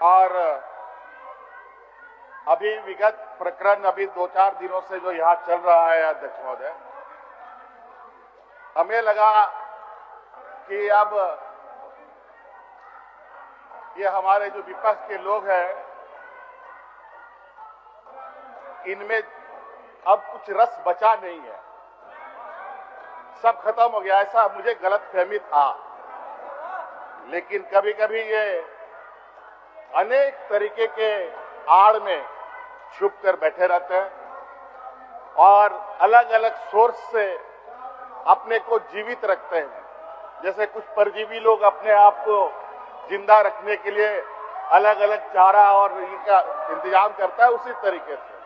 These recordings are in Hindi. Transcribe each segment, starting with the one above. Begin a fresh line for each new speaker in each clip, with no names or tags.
और अभी विगत प्रकरण अभी 2-4 दिनों से जो यहाँ चल रहा है अध्यक्ष महोदय, हमें लगा कि अब ये हमारे जो विपक्ष के लोग हैं इनमें अब कुछ रस बचा नहीं है, सब खत्म हो गया, ऐसा मुझे गलतफहमी था। लेकिन कभी कभी ये अनेक तरीके के आड़ में छुप कर बैठे रहते हैं और अलग अलग सोर्स से अपने को जीवित रखते हैं। जैसे कुछ परजीवी लोग अपने आप को जिंदा रखने के लिए अलग अलग चारा और इनका इंतजाम करता है, उसी तरीके से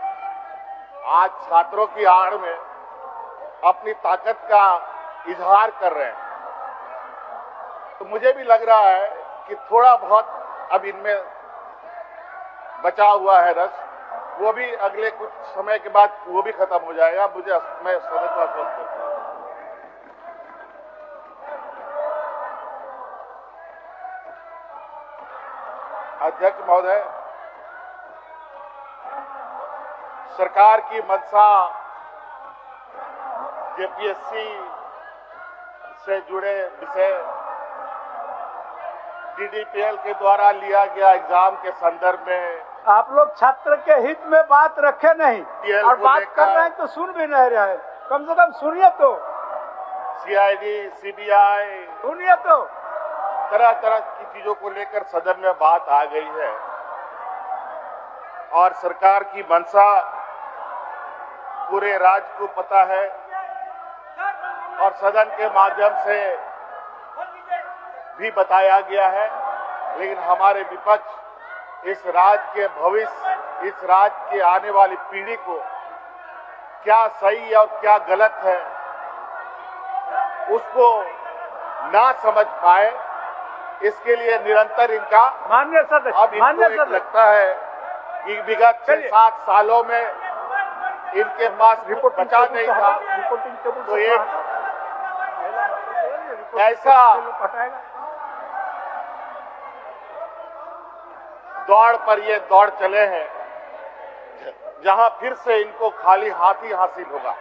आज छात्रों की आड़ में अपनी ताकत का इजहार कर रहे हैं। तो मुझे भी लग रहा है कि थोड़ा बहुत अब इनमें बचा हुआ है रस, वो भी अगले कुछ समय के बाद वो भी खत्म हो जाएगा। मैं सदन को आश्वस्त करता हूं। अध्यक्ष महोदय, सरकार की मंशा जेपीएससी से जुड़े विषय डीडीपीएल के द्वारा लिया गया एग्जाम के संदर्भ में
आप लोग छात्र के हित में बात रखे नहीं और बात कर रहे हैं तो सुन भी नहीं रहे। कम से कम सुनिए तो।
सीआईडी, सीबीआई,
सुनिए तो।
तरह तरह की चीजों को लेकर सदन में बात आ गई है और सरकार की मंशा पूरे राज्य को पता है और सदन के माध्यम से भी बताया गया है। लेकिन हमारे विपक्ष इस राज्य के भविष्य, इस राज्य के आने वाली पीढ़ी को क्या सही है और क्या गलत है उसको ना समझ पाए, इसके लिए निरंतर इनका
माननीय सदस्य
अब इनको लगता है कि विगत 6-7 सालों में इनके पास रिपोर्ट बचा नहीं था, तो एक ऐसा दौड़ पर ये दौड़ चले हैं जहां फिर से इनको खाली हाथ ही हासिल होगा।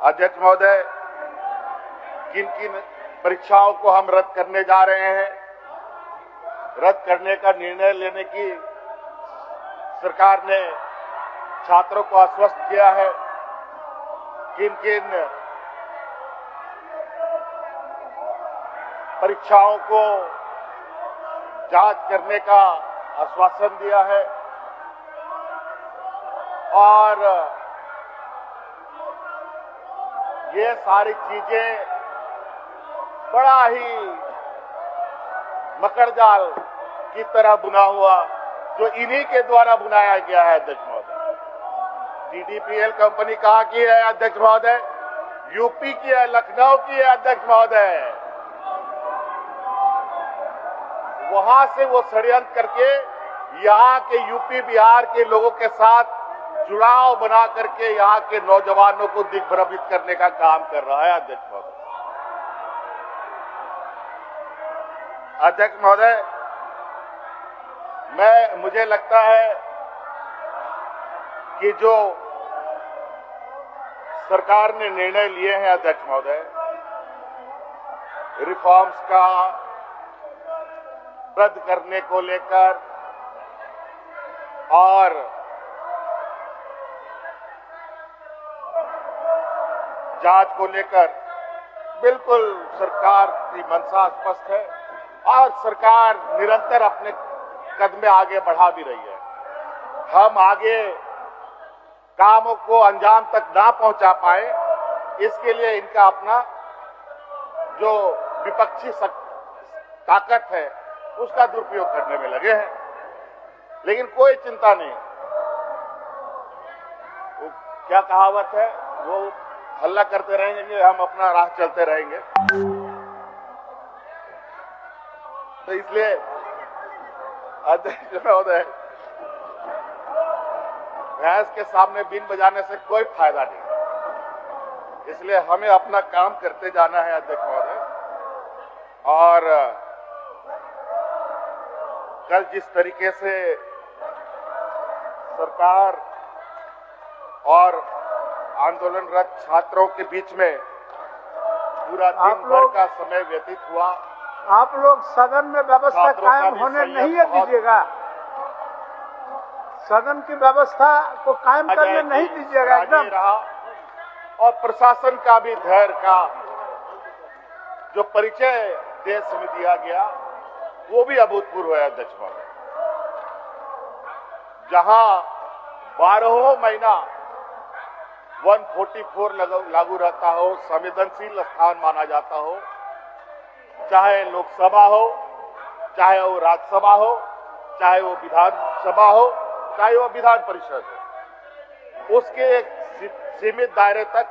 अध्यक्ष महोदय, किन किन परीक्षाओं को हम रद्द करने जा रहे हैं, रद्द करने का निर्णय लेने की सरकार ने छात्रों को आश्वस्त किया है। किन किन परीक्षाओं को जांच करने का आश्वासन दिया है और ये सारी चीजें बड़ा ही मकड़जाल की तरह बुना हुआ जो इन्हीं के द्वारा बुनाया गया है। अध्यक्ष महोदय, डीडीपीएल कंपनी कहाँ की है अध्यक्ष महोदय? यूपी की है, लखनऊ की है अध्यक्ष महोदय। वहां से वो षड्यंत्र करके यहाँ के यूपी बिहार के लोगों के साथ जुड़ाव बना करके यहाँ के नौजवानों को दिग्भ्रमित करने का काम कर रहा है। अध्यक्ष महोदय, अध्यक्ष महोदय, मुझे लगता है कि जो सरकार ने निर्णय लिए हैं अध्यक्ष महोदय, रिफॉर्म्स का रद्द करने को लेकर और जांच को लेकर बिल्कुल सरकार की मंशा स्पष्ट है और सरकार निरंतर अपने कदम आगे बढ़ा भी रही है। हम आगे कामों को अंजाम तक ना पहुंचा पाए, इसके लिए इनका अपना जो विपक्षी ताकत है उसका दुरुपयोग करने में लगे हैं। लेकिन कोई चिंता नहीं, वो क्या कहावत है, वो हल्ला करते रहेंगे, हम अपना राह चलते रहेंगे। तो इसलिए अध्यक्ष महोदय, भैंस के सामने बीन बजाने से कोई फायदा नहीं, इसलिए हमें अपना काम करते जाना है अध्यक्ष महोदय। और कल जिस तरीके से सरकार और आंदोलनरत छात्रों के बीच में पूरा दिन भर का समय व्यतीत हुआ,
आप लोग सदन में व्यवस्था कायम होने नहीं दीजिएगा, सदन की व्यवस्था को कायम करने नहीं दीजिएगा एकदम
रहा। और प्रशासन का भी धैर्य का जो परिचय देश में दिया गया वो भी अभूतपूर्व है अध्यक्ष महोदय। जहां 12 महीना 144 लागू रहता हो, संवेदनशील स्थान माना जाता हो, चाहे लोकसभा हो, चाहे वो राज्यसभा हो, चाहे वो विधानसभा हो, चाहे वो विधान परिषद हो, उसके एक सीमित दायरे तक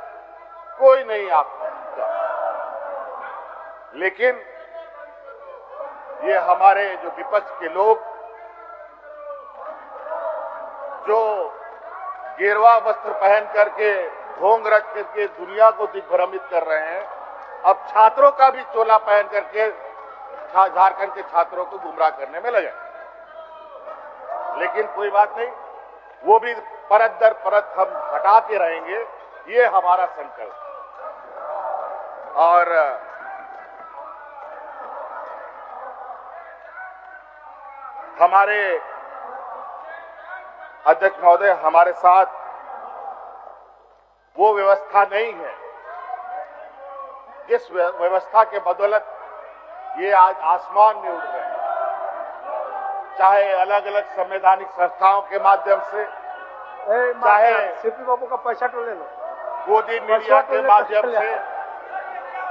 कोई नहीं आ सकता। लेकिन ये हमारे जो विपक्ष के लोग जो गेरुआ वस्त्र पहन करके ढोंग रख करके दुनिया को दिग्भ्रमित कर रहे हैं, अब छात्रों का भी चोला पहन करके झारखंड के छात्रों को गुमराह करने में लगे। लेकिन कोई बात नहीं, वो भी परत दर परत हम हटाते रहेंगे, ये हमारा संकल्प है। और हमारे अध्यक्ष महोदय, हमारे साथ वो व्यवस्था नहीं है जिस व्यवस्था के बदौलत ये आज आसमान में उड़ रहे हैं, चाहे अलग अलग संवैधानिक संस्थाओं के माध्यम से, चाहे
सीपी बाबू का पैसा तो ले लो,
गोदी मीडिया के माध्यम से,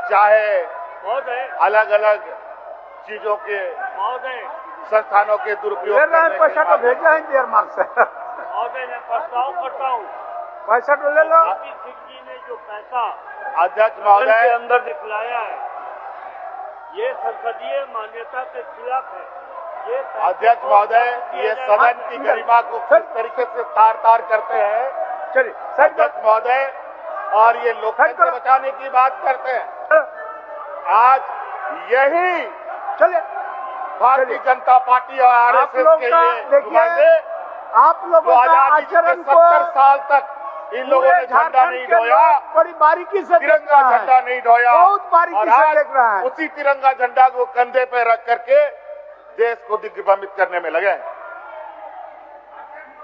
चाहे अलग अलग चीजों के संस्थानों के दुरुपयोग
पैसा तो भेजा है देर मार्ग से।
महोदय, मैं प्रस्ताव करता हूँ,
पैसा तो ले लो।
सिंह जी ने जो पैसा
अध्यक्ष महोदय
के अंदर दिखलाया है, ये संसदीय मान्यता के खिलाफ है। ये
अध्यक्ष महोदय, ये सदन की गरिमा को किस तरीके से तार करते हैं,
चलिए
अध्यक्ष महोदय, और ये लोकतंत्र बचाने की बात करते हैं। आज यही
चलिए
भारतीय जनता पार्टी और आरएसएस के लिए नुमाइंदे
आप लोगों का आचरण को
70 साल तक इन लोगों ने झंडा नहीं ढोया,
बड़ी बारीकी से
तिरंगा झंडा नहीं ढोया,
बहुत बारीकी से देख रहा है।
उसी तिरंगा झंडा को कंधे पे रख करके देश को दिग्भ्रमित करने में लगे।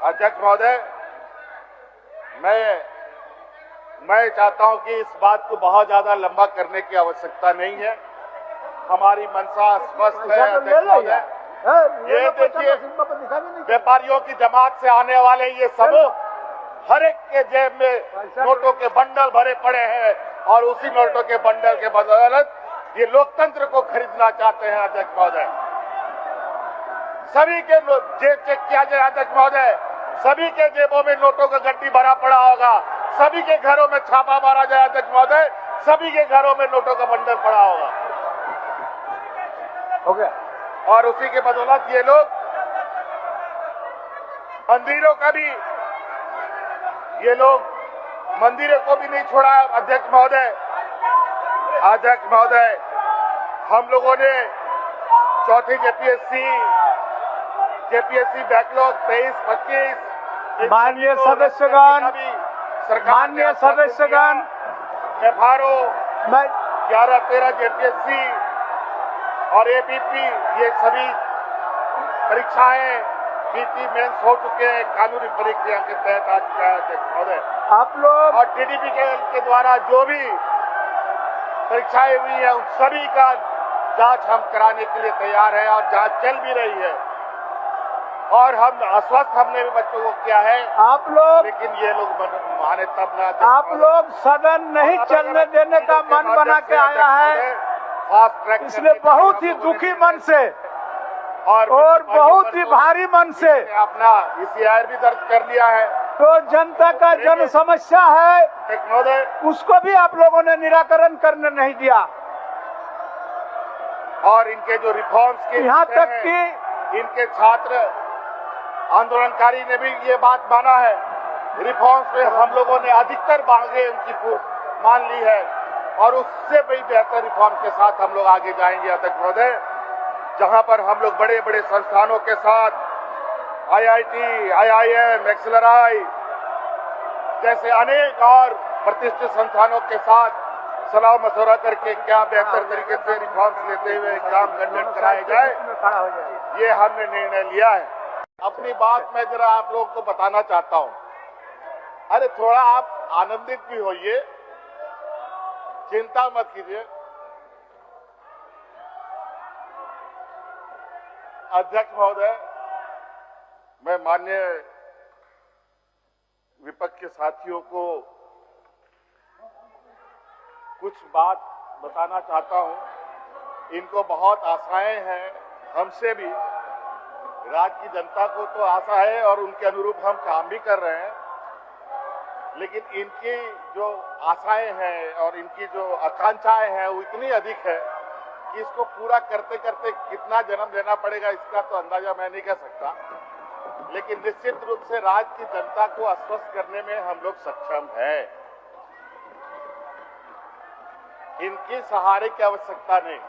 अध्यक्ष महोदय, मैं चाहता हूं कि इस बात को बहुत ज्यादा लंबा करने की आवश्यकता नहीं है। हमारी मंशा स्पष्ट है अध्यक्ष महोदय। ये देखिए, व्यापारियों की जमात से आने वाले ये समूह हर एक के जेब में नोटों के बंडल भरे पड़े हैं और उसी नोटों के बंडल के बदौलत ये लोकतंत्र को खरीदना चाहते हैं। अध्यक्ष महोदय, सभी के जेब चेक किया जाए अध्यक्ष महोदय, सभी के जेबों में नोटों का गड्डी भरा पड़ा होगा, सभी के घरों में छापा मारा जाए अध्यक्ष महोदय, सभी के घरों में नोटों का बंडल पड़ा होगा।
हो गया।
और उसी के बदौलत ये लोग मंदिरों का भी, ये लोग मंदिरों को भी नहीं छोड़ा। अध्यक्ष महोदय, हम लोगों ने चौथी जेपीएससी बैकलॉग 23-25
माननीय सदस्यगण, माननीय सदस्यगण,
एफआरओ 11-13 जेपीएससी और एबीपी, ये सभी परीक्षाएं पीटी मेंस हो चुके हैं, कानूनी परीक्षा के तहत आ चुका है अध्यक्ष महोदय।
आप लोग
और टीडीपी के द्वारा जो भी परीक्षाएं हुई है उन सभी का जांच हम कराने के लिए तैयार है और जांच चल भी रही है और हम आश्वस्त हमने भी बच्चों को किया है।
आप लोग,
लेकिन ये लोग माने तब ना।
आप लोग सदन नहीं चलने देने का मन बना के आया है,
फास्ट ट्रैक
इसलिए बहुत ही दुखी मन से और बहुत ही भारी मन से
अपना ECR भी दर्ज कर लिया है।
तो जनता का जन समस्या है,
महोदय,
उसको भी आप लोगों ने निराकरण करने नहीं दिया।
और इनके जो रिफॉर्म्स के
यहाँ तक कि
इनके छात्र आंदोलनकारी ने भी ये बात माना है, रिफॉर्म्स में हम लोगों ने अधिकतर मांगे उनकी मान ली है और उससे भी बेहतर रिफॉर्म के साथ हम लोग आगे जाएंगे। अध्यक्ष महोदय, जहां पर हम लोग बड़े बड़े संस्थानों के साथ IIT, IIM, एक्सेलराई जैसे अनेक और प्रतिष्ठित संस्थानों के साथ सलाह मशवरा करके क्या बेहतर तरीके से रिफॉर्म्स लेते हुए एग्जाम कंडक्ट कराए जाए, ये हमने निर्णय लिया है। अपनी बात मैं जरा आप लोगों को बताना चाहता हूं। अरे थोड़ा आप आनंदित भी होइए, चिंता मत कीजिए। अध्यक्ष महोदय, मैं माननीय विपक्ष के साथियों को कुछ बात बताना चाहता हूं। इनको बहुत आशाएं हैं, हमसे भी, राज्य की जनता को तो आशा है और उनके अनुरूप हम काम भी कर रहे हैं, लेकिन इनकी जो आशाएं हैं और इनकी जो आकांक्षाएं हैं वो इतनी अधिक है कि इसको पूरा करते करते कितना जन्म लेना पड़ेगा इसका तो अंदाजा मैं नहीं कर सकता, लेकिन निश्चित रूप से राज्य की जनता को आश्वस्त करने में हम लोग सक्षम हैं। इनकी सहारे की आवश्यकता नहीं।